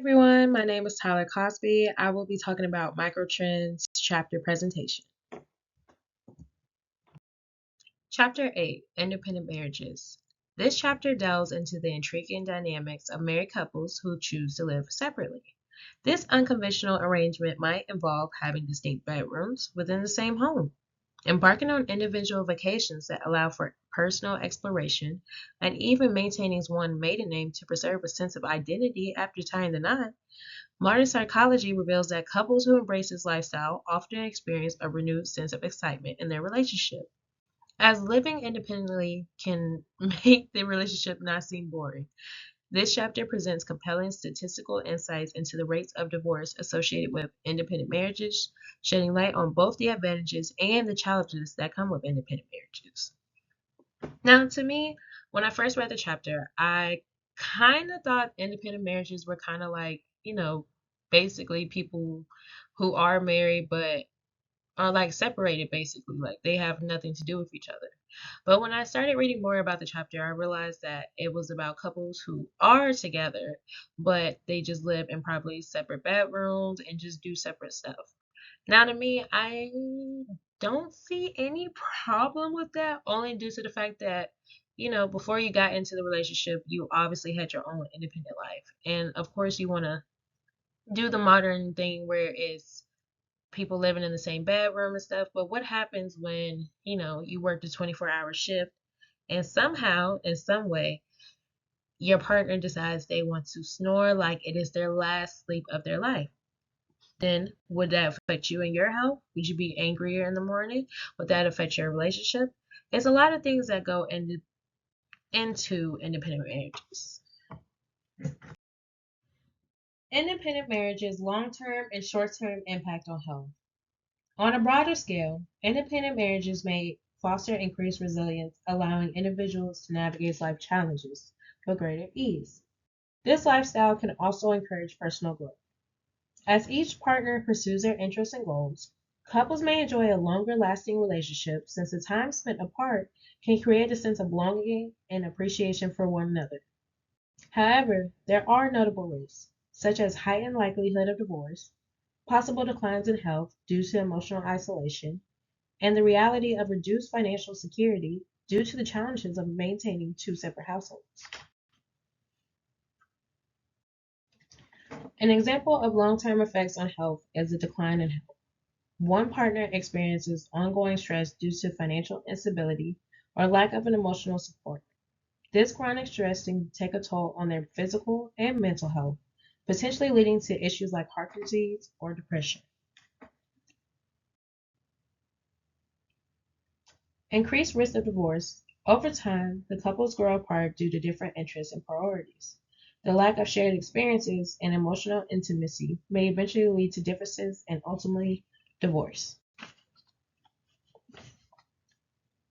Everyone, my name is Tyler Cosby. I will be talking about Microtrends chapter presentation. Chapter 8, Independent Marriages. This chapter delves into the intriguing dynamics of married couples who choose to live separately. This unconventional arrangement might involve having distinct bedrooms within the same home, embarking on individual vacations that allow for personal exploration, and even maintaining one's maiden name to preserve a sense of identity after tying the knot. Modern psychology reveals that couples who embrace this lifestyle often experience a renewed sense of excitement in their relationship, as living independently can make the relationship not seem boring. This chapter presents compelling statistical insights into the rates of divorce associated with independent marriages, shedding light on both the advantages and the challenges that come with independent marriages. Now, to me, when I first read the chapter, I kind of thought independent marriages were kind of like, basically people who are married but are like separated, basically. Like they have nothing to do with each other. But when I started reading more about the chapter, I realized that it was about couples who are together, but they just live in probably separate bedrooms and just do separate stuff. Now, to me, I don't see any problem with that, only due to the fact that, before you got into the relationship, you obviously had your own independent life. And of course, you want to do the modern thing where it's people living in the same bedroom and stuff. But what happens when, you work the 24-hour shift and somehow, in some way, your partner decides they want to snore like it is their last sleep of their life? Then would that affect you and your health? Would you be angrier in the morning? Would that affect your relationship? There's a lot of things that go into independent marriages. Independent marriages' long term and short term impact on health. On a broader scale, independent marriages may foster increased resilience, allowing individuals to navigate life challenges with greater ease. This lifestyle can also encourage personal growth. As each partner pursues their interests and goals, couples may enjoy a longer lasting relationship since the time spent apart can create a sense of longing and appreciation for one another. However, there are notable risks, such as heightened likelihood of divorce, possible declines in health due to emotional isolation, and the reality of reduced financial security due to the challenges of maintaining two separate households. An example of long term effects on health is a decline in health. One partner experiences ongoing stress due to financial instability or lack of an emotional support. This chronic stress can take a toll on their physical and mental health, potentially leading to issues like heart disease or depression. Increased risk of divorce. Over time, the couples grow apart due to different interests and priorities. The lack of shared experiences and emotional intimacy may eventually lead to differences and ultimately divorce.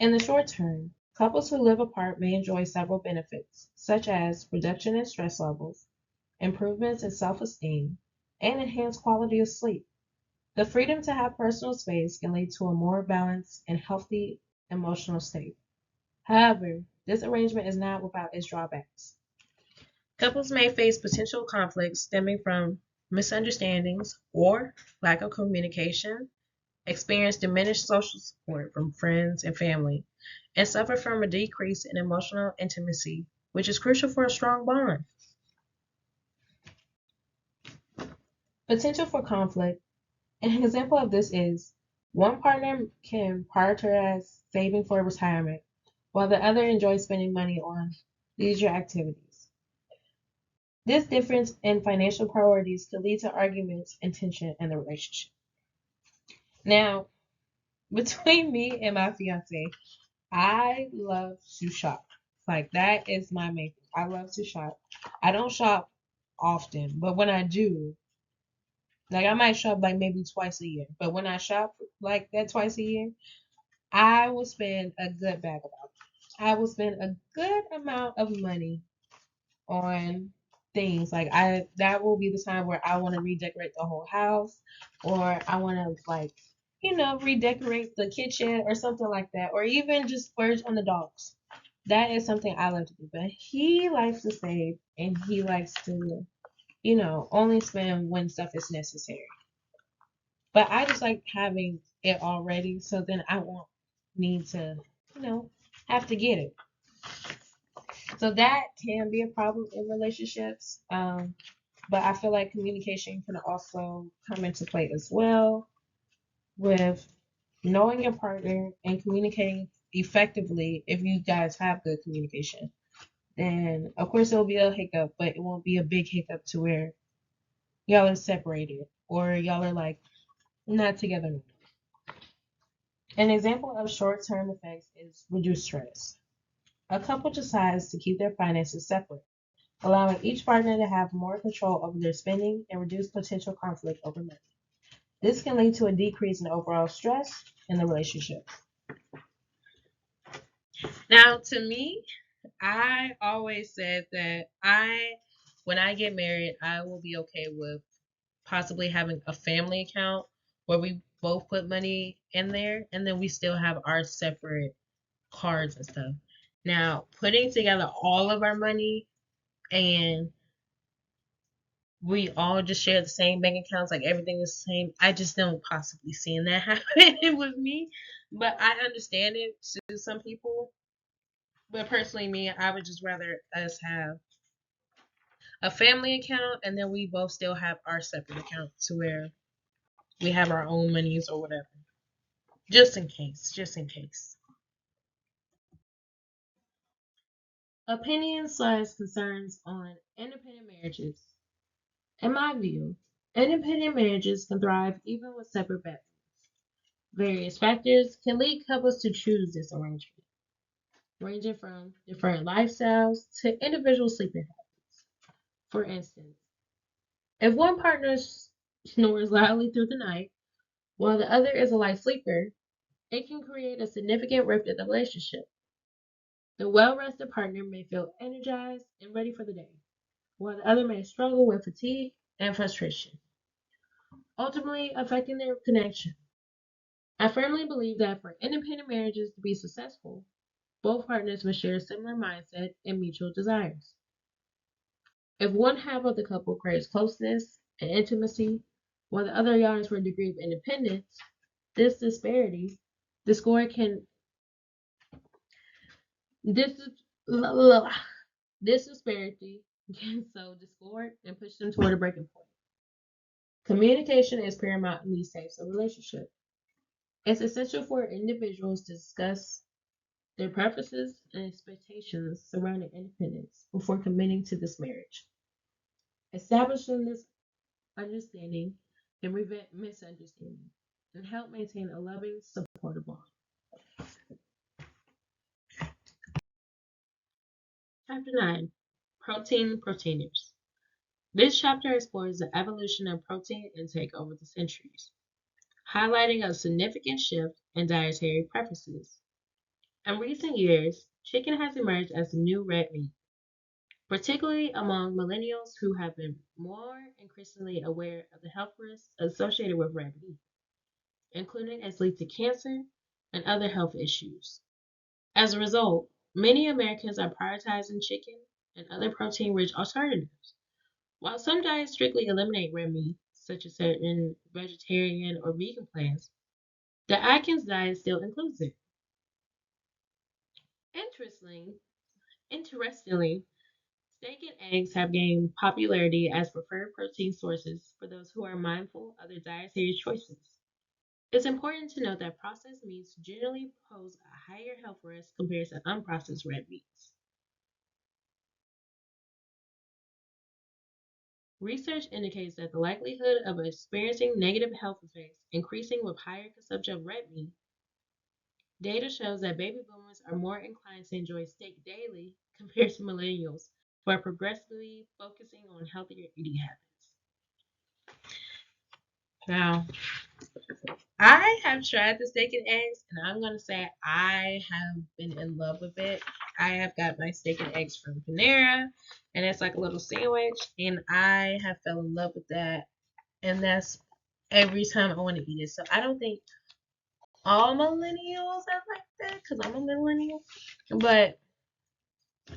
In the short term, couples who live apart may enjoy several benefits, such as reduction in stress levels, improvements in self esteem, and enhanced quality of sleep. The freedom to have personal space can lead to a more balanced and healthy emotional state. However, this arrangement is not without its drawbacks. Couples may face potential conflicts stemming from misunderstandings or lack of communication, experience diminished social support from friends and family, and suffer from a decrease in emotional intimacy, which is crucial for a strong bond. Potential for conflict. An example of this is one partner can prioritize saving for retirement, while the other enjoys spending money on leisure activities. This difference in financial priorities could lead to arguments and tension in the relationship. Now, between me and my fiance, I love to shop. Like that is my main thing. I love to shop. I don't shop often, but when I do, like I might shop like maybe twice a year. But when I shop like that twice a year, I will spend a good bag of dollars. I will spend a good amount of money on things. Like I that will be the time where I want to redecorate the whole house or I want to like, redecorate the kitchen or something like that or even just splurge on the dogs. That is something I love to do. But he likes to save and he likes to only spend when stuff is necessary. But I just like having it already, so then I won't need to, you know, have to get it. So that can be a problem in relationships. But I feel like communication can also come into play as well with knowing your partner and communicating effectively. If you guys have good communication, then of course it'll be a hiccup, but it won't be a big hiccup to where y'all are separated or y'all are like not together no. An example of short-term effects is reduced stress. A couple decides to keep their finances separate, allowing each partner to have more control over their spending and reduce potential conflict over money. This can lead to a decrease in overall stress in the relationship. Now, to me, I always said that when I get married, I will be okay with possibly having a family account where we both put money in there and then we still have our separate cards and stuff. Now, putting together all of our money and we all just share the same bank accounts, like everything is the same, I just don't possibly seeing that happen with me. But I understand it to some people. But personally, me, I would just rather us have a family account and then we both still have our separate accounts to where we have our own monies or whatever. Just in case. Just in case. Opinions/concerns on independent marriages. In my view, independent marriages can thrive even with separate bedrooms. Various factors can lead couples to choose this arrangement, ranging from different lifestyles to individual sleeping habits. For instance, if one partner snores loudly through the night while the other is a light sleeper, it can create a significant rift in the relationship. The well rested partner may feel energized and ready for the day, while the other may struggle with fatigue and frustration, ultimately affecting their connection. I firmly believe that for independent marriages to be successful, both partners must share a similar mindset and mutual desires. If one half of the couple craves closeness and intimacy, while the other yearns for a degree of independence, this disparity, the score can this this disparity can sow discord and push them toward a breaking point. Communication is paramount in these types of relationships. It's essential for individuals to discuss their preferences and expectations surrounding independence before committing to this marriage. Establishing this understanding can prevent misunderstanding and help maintain a loving, supportive bond. Chapter 9. Protein Proteiners. This chapter explores the evolution of protein intake over the centuries, highlighting a significant shift in dietary preferences. In recent years, chicken has emerged as the new red meat, particularly among millennials who have been more increasingly aware of the health risks associated with red meat, including its link to cancer and other health issues. As a result, many Americans are prioritizing chicken and other protein rich alternatives. While some diets strictly eliminate red meat, such as certain vegetarian or vegan plans, the Atkins diet still includes it. Interestingly, interestingly, steak and eggs have gained popularity as preferred protein sources for those who are mindful of their dietary choices. It's important to note that processed meats generally pose a higher health risk compared to unprocessed red meats. Research indicates that the likelihood of experiencing negative health effects increasing with higher consumption of red meat. Data shows that baby boomers are more inclined to enjoy steak daily compared to millennials who are progressively focusing on healthier eating habits. Now, I have tried the steak and eggs, and I'm gonna say I have been in love with it. I have got my steak and eggs from Panera, and it's like a little sandwich, and I have fell in love with that, and that's every time I want to eat it. So I don't think all millennials are like that, because I'm a millennial, but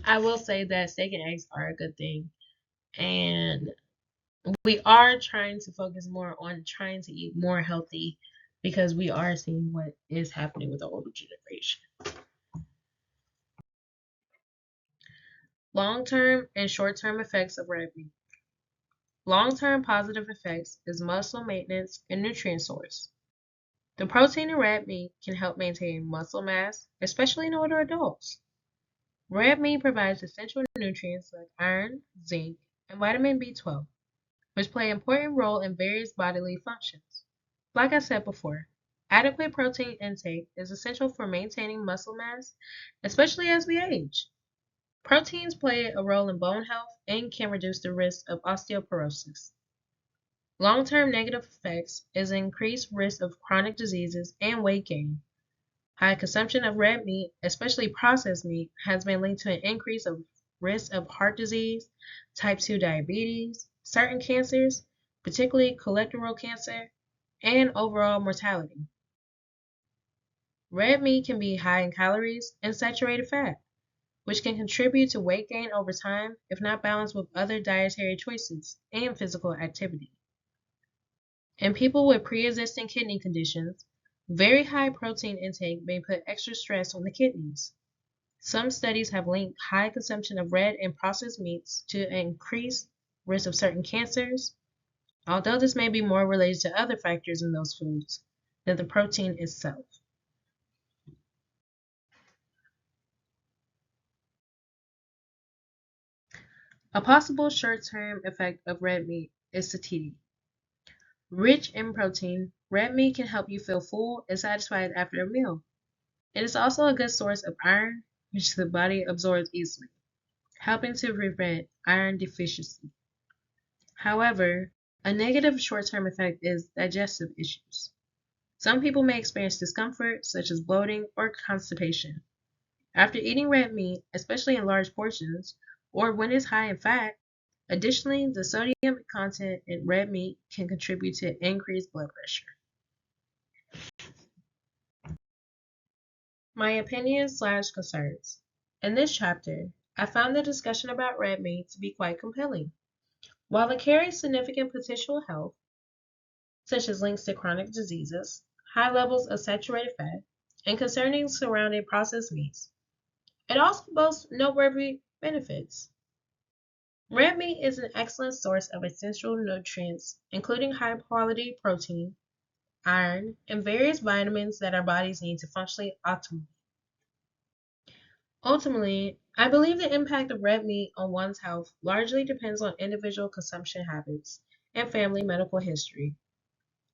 I will say that steak and eggs are a good thing, and We are trying to focus more on trying to eat more healthy because we are seeing what is happening with the older generation. Long-term and short-term effects of red meat. Long-term positive effects is muscle maintenance and nutrient source. The protein in red meat can help maintain muscle mass, especially in older adults. Red meat provides essential nutrients like iron, zinc, and vitamin B12, which play an important role in various bodily functions. Like I said before, adequate protein intake is essential for maintaining muscle mass, especially as we age. Proteins play a role in bone health and can reduce the risk of osteoporosis. Long-term negative effects is increased risk of chronic diseases and weight gain. High consumption of red meat, especially processed meat, has been linked to an increase of risk of heart disease, type 2 diabetes, certain cancers, particularly colorectal cancer, and overall mortality. Red meat can be high in calories and saturated fat, which can contribute to weight gain over time if not balanced with other dietary choices and physical activity. In people with pre-existing kidney conditions, very high protein intake may put extra stress on the kidneys. Some studies have linked high consumption of red and processed meats to increased risk of certain cancers, although this may be more related to other factors in those foods than the protein itself. A possible short-term effect of red meat is satiety. Rich in protein, red meat can help you feel full and satisfied after a meal. It is also a good source of iron, which the body absorbs easily, helping to prevent iron deficiency. However, a negative short-term effect is digestive issues. Some people may experience discomfort, such as bloating or constipation, after eating red meat, especially in large portions, or when it's high in fat. Additionally, the sodium content in red meat can contribute to increased blood pressure. My opinions/concerns. In this chapter, I found the discussion about red meat to be quite compelling. While it carries significant potential health, such as links to chronic diseases, high levels of saturated fat, and concerning surrounding processed meats, it also boasts noteworthy benefits. Red meat is an excellent source of essential nutrients, including high quality protein, iron, and various vitamins that our bodies need to function optimally. Ultimately, I believe the impact of red meat on one's health largely depends on individual consumption habits and family medical history.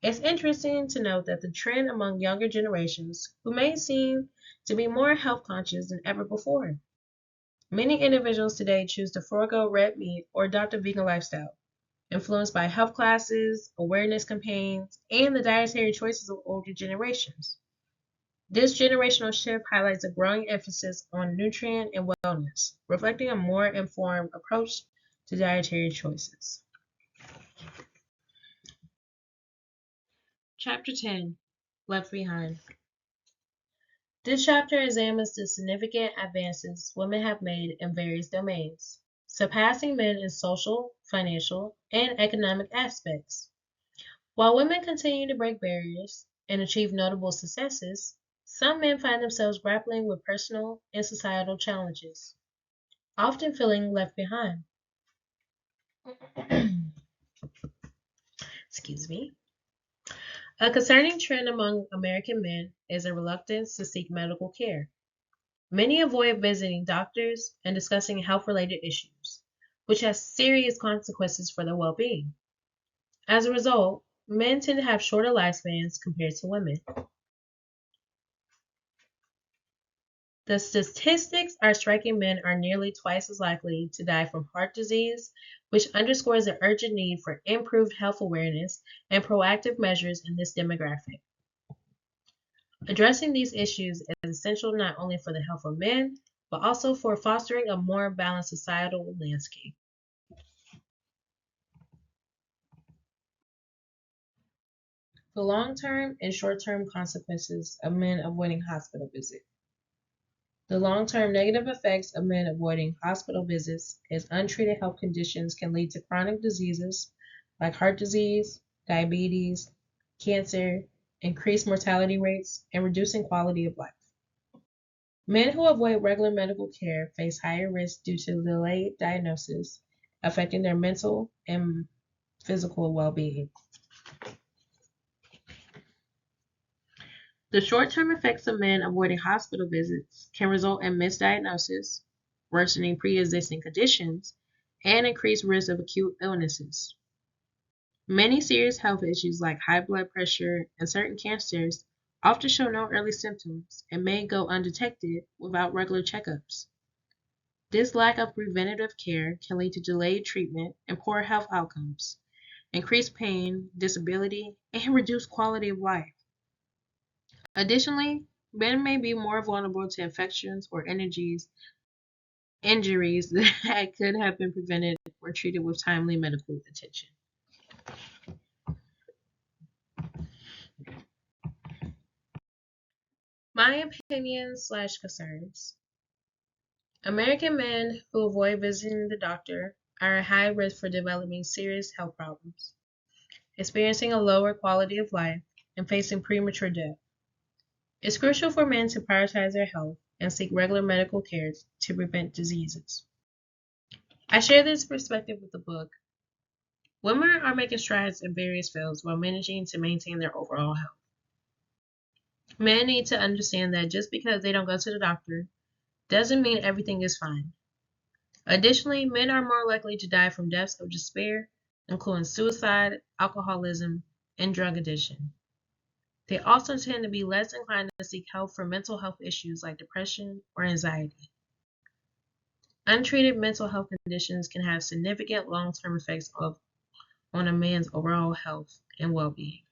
It's interesting to note that the trend among younger generations who may seem to be more health conscious than ever before. Many individuals today choose to forego red meat or adopt a vegan lifestyle, influenced by health classes, awareness campaigns, and the dietary choices of older generations. This generational shift highlights a growing emphasis on nutrient and wellness, reflecting a more informed approach to dietary choices. Chapter 10, Left Behind. This chapter examines the significant advances women have made in various domains, surpassing men in social, financial, and economic aspects. While women continue to break barriers and achieve notable successes, some men find themselves grappling with personal and societal challenges, often feeling left behind. Excuse me. A concerning trend among American men is a reluctance to seek medical care. Many avoid visiting doctors and discussing health-related issues, which has serious consequences for their well-being. As a result, men tend to have shorter lifespans compared to women. The statistics are striking. Men are nearly twice as likely to die from heart disease, which underscores the urgent need for improved health awareness and proactive measures in this demographic. Addressing these issues is essential not only for the health of men, but also for fostering a more balanced societal landscape. The long-term and short-term consequences of men avoiding hospital visits. The long-term negative effects of men avoiding hospital visits is untreated health conditions can lead to chronic diseases like heart disease, diabetes, cancer, increased mortality rates, and reducing quality of life. Men who avoid regular medical care face higher risk due to delayed diagnosis, affecting their mental and physical well being. The short term effects of men avoiding hospital visits can result in misdiagnosis, worsening pre existing conditions, and increased risk of acute illnesses. Many serious health issues like high blood pressure and certain cancers often show no early symptoms and may go undetected without regular checkups. This lack of preventative care can lead to delayed treatment and poor health outcomes, increased pain, disability, and reduced quality of life. Additionally, men may be more vulnerable to infections or injuries that could have been prevented or treated with timely medical attention. My opinions/concerns. American men who avoid visiting the doctor are at high risk for developing serious health problems, experiencing a lower quality of life, and facing premature death. It's crucial for men to prioritize their health and seek regular medical care to prevent diseases. I share this perspective with the book. Women are making strides in various fields while managing to maintain their overall health. Men need to understand that just because they don't go to the doctor doesn't mean everything is fine. Additionally, men are more likely to die from deaths of despair, including suicide, alcoholism, and drug addiction. They also tend to be less inclined to seek help for mental health issues like depression or anxiety. Untreated mental health conditions can have significant long-term effects on a man's overall health and well-being.